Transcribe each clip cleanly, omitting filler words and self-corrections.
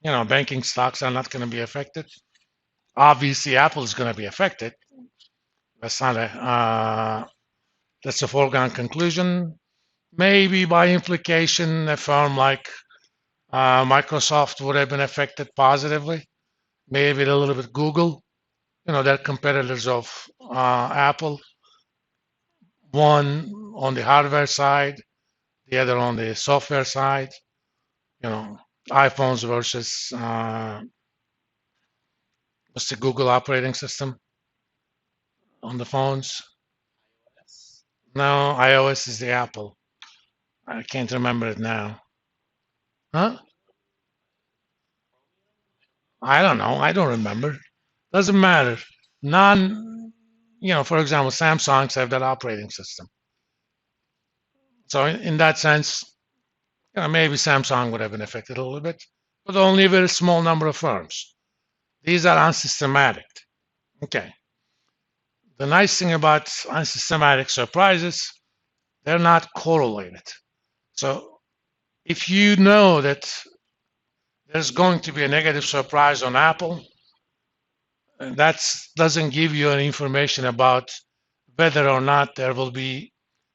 Banking stocks are not going to be affected. Obviously, Apple is going to be affected. That's not that's a foregone conclusion. Maybe by implication, a firm like Microsoft would have been affected positively. Maybe a little bit Google. They're competitors of Apple. One on the hardware side, the other on the software side. You know, iPhones versus what's the Google operating system on the phones? No, iOS is the Apple. I can't remember it now. Huh? I don't know. I don't remember. Doesn't matter. For example, Samsungs have that operating system. So in that sense, maybe Samsung would have been affected a little bit, but only a very small number of firms. These are unsystematic. Okay. The nice thing about unsystematic surprises, they're not correlated. So if you know that there's going to be a negative surprise on Apple, that doesn't give you any information about whether or not there will be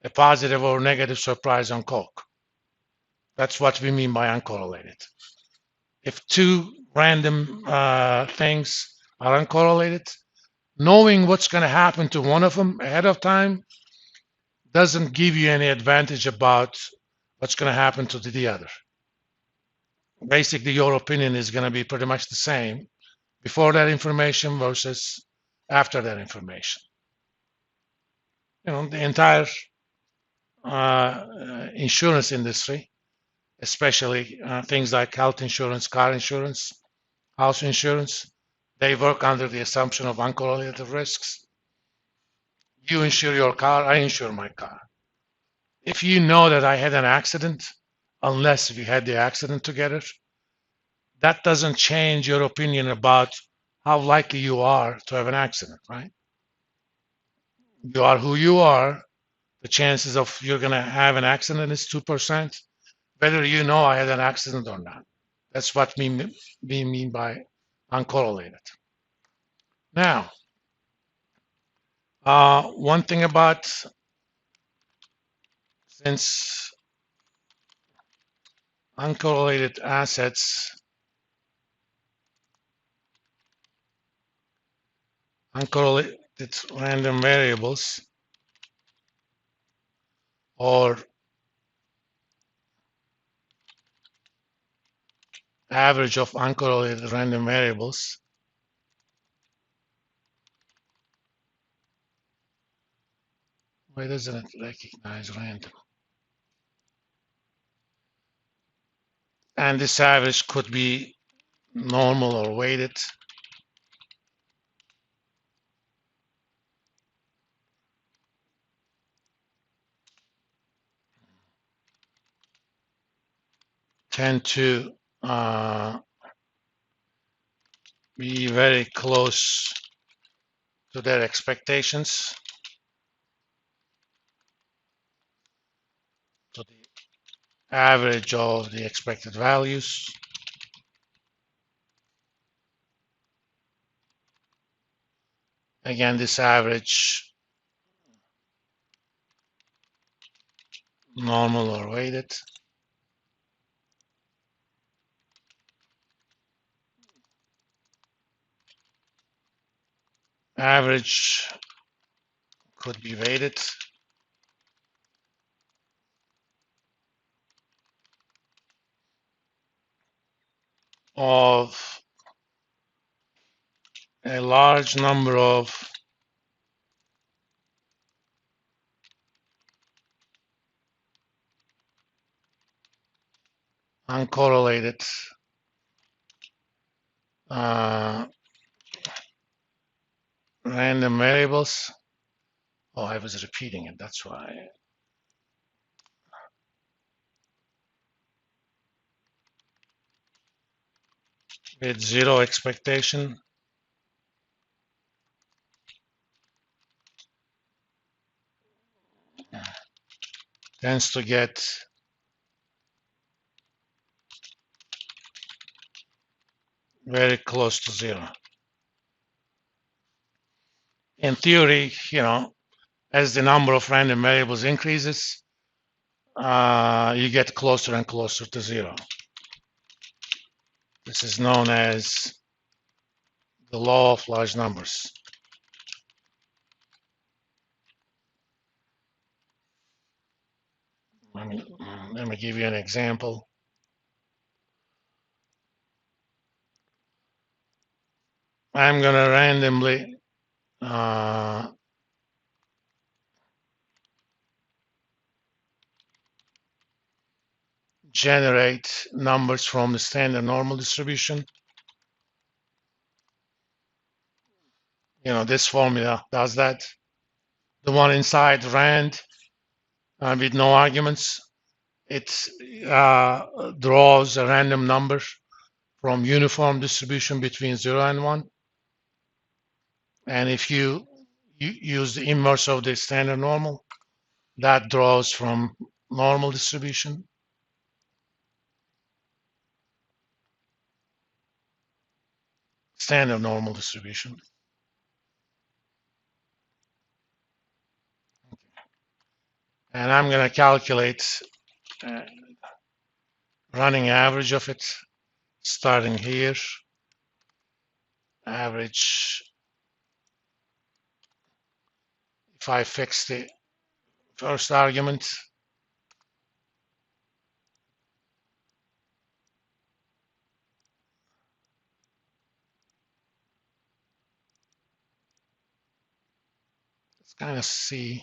a positive or negative surprise on Coke. That's what we mean by uncorrelated. If two random things are uncorrelated, knowing what's going to happen to one of them ahead of time doesn't give you any advantage about what's going to happen to the other. Basically, your opinion is going to be pretty much the same before that information versus after that information. The entire insurance industry, especially things like health insurance, car insurance, house insurance, they work under the assumption of uncorrelated risks. You insure your car, I insure my car. If you know that I had an accident, unless we had the accident together, that doesn't change your opinion about how likely you are to have an accident, right? You are who you are. The chances of you're going to have an accident is 2%, whether you know I had an accident or not. That's what we mean by uncorrelated. Now, one thing about since uncorrelated assets, uncorrelated random variables, or average of uncorrelated random variables, why doesn't it recognize random? And this average could be normal or weighted. Tend to be very close to their expectations, to the average of the expected values. Again, this average, normal or weighted. Average could be weighted. Of a large number of uncorrelated random variables. Oh, I was repeating it, that's why. With zero expectation. Tends to get very close to zero. In theory, as the number of random variables increases, you get closer and closer to zero. This is known as the law of large numbers. Let me give you an example. I'm going to randomly generate numbers from the standard normal distribution. This formula does that. The one inside rand with no arguments, it draws a random number from uniform distribution between 0 and 1. And if you use the inverse of the standard normal, that draws from normal distribution. Standard normal distribution. And I'm going to calculate running average of it, starting here. Average, if I fix the first argument, let's kind of see.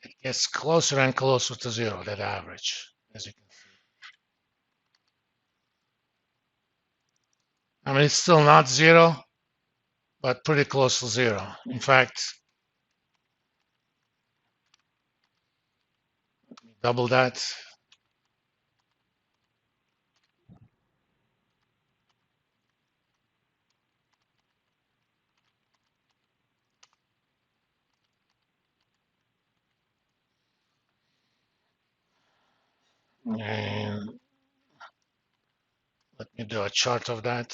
It gets closer and closer to zero, that average, as you can see. I mean, it's still not zero, but pretty close to zero. In fact, double that. And let me do a chart of that.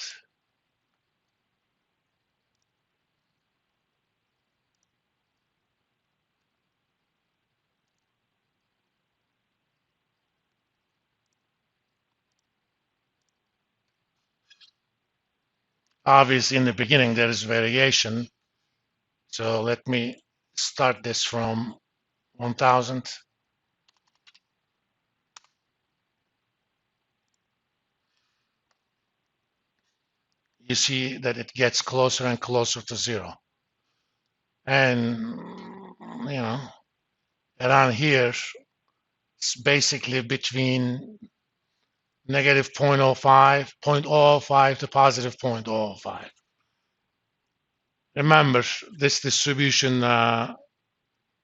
Obviously, in the beginning, there is variation. So let me start this from 1000. You see that it gets closer and closer to zero. And, around here, it's basically between negative 0.05 to positive 0.05. Remember, this distribution,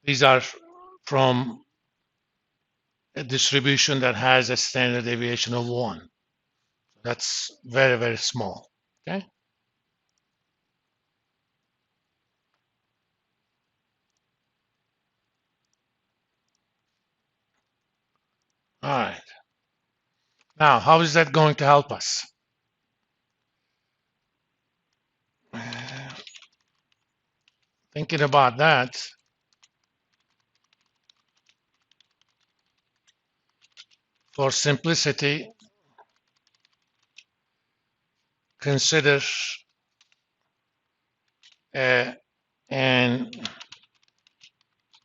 these are from a distribution that has a standard deviation of 1. That's very, very small, okay? All right. Now, how is that going to help us? Thinking about that, for simplicity, consider an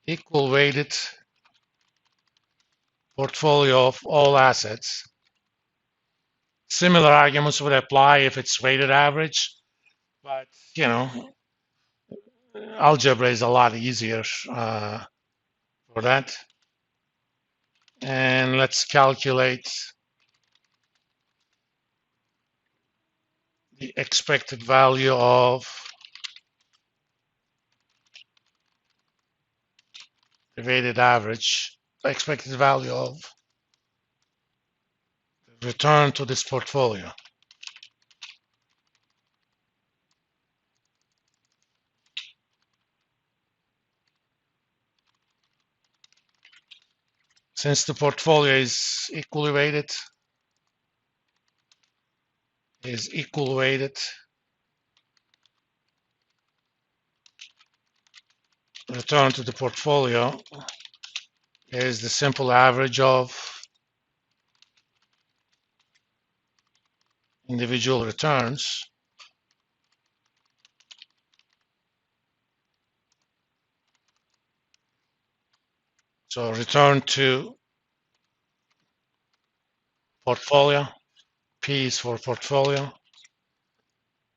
equal weighted portfolio of all assets. Similar arguments would apply if it's weighted average, but algebra is a lot easier for that. And let's calculate the expected value of the weighted average, expected value of the return to this portfolio. Since the portfolio is equally weighted, is equal weighted return to the portfolio is the simple average of individual returns. So return to portfolio, P is for portfolio,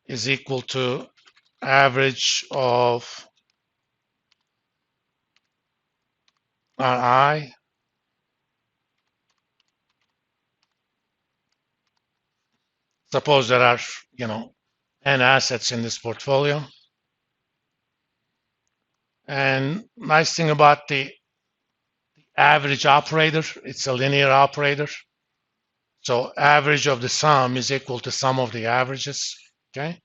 is equal to average of RI Suppose there are, n assets in this portfolio. And nice thing about the average operator, it's a linear operator. So average of the sum is equal to sum of the averages, okay?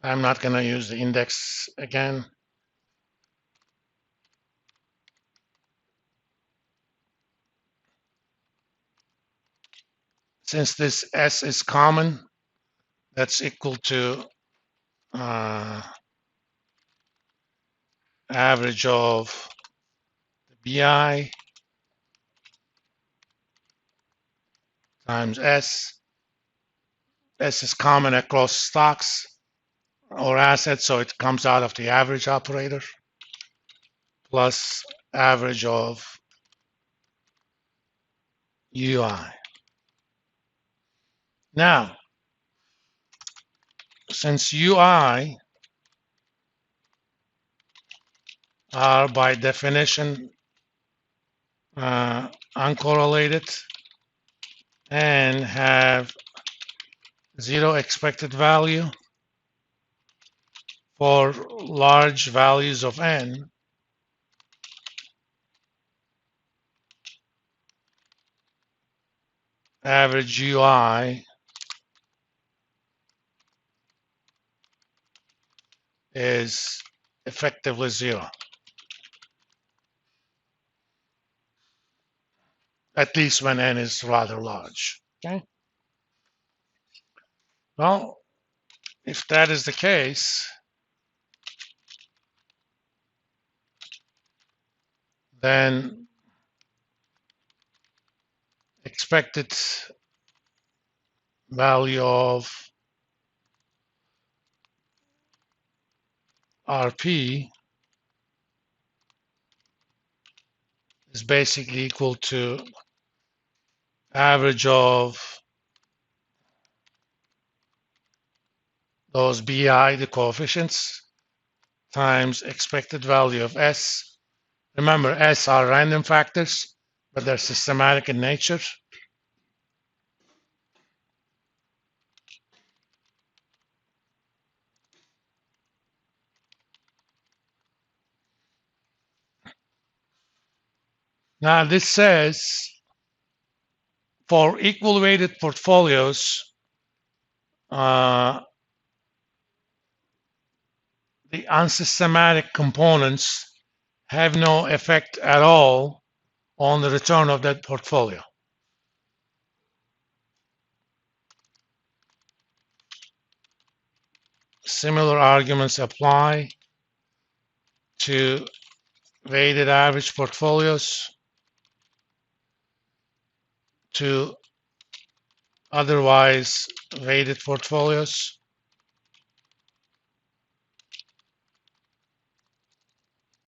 I'm not going to use the index again. Since this S is common, that's equal to average of the BI times S. S is common across stocks or assets, so it comes out of the average operator plus average of UI. Now, since UI are by definition uncorrelated and have zero expected value for large values of n, average UI is effectively zero, at least when n is rather large. Okay. Well, if that is the case, then expected value of RP is basically equal to average of those BI, the coefficients, times expected value of S. Remember, S are random factors, but they're systematic in nature. Now, this says for equal weighted portfolios, the unsystematic components have no effect at all on the return of that portfolio. Similar arguments apply to weighted average portfolios, to otherwise weighted portfolios.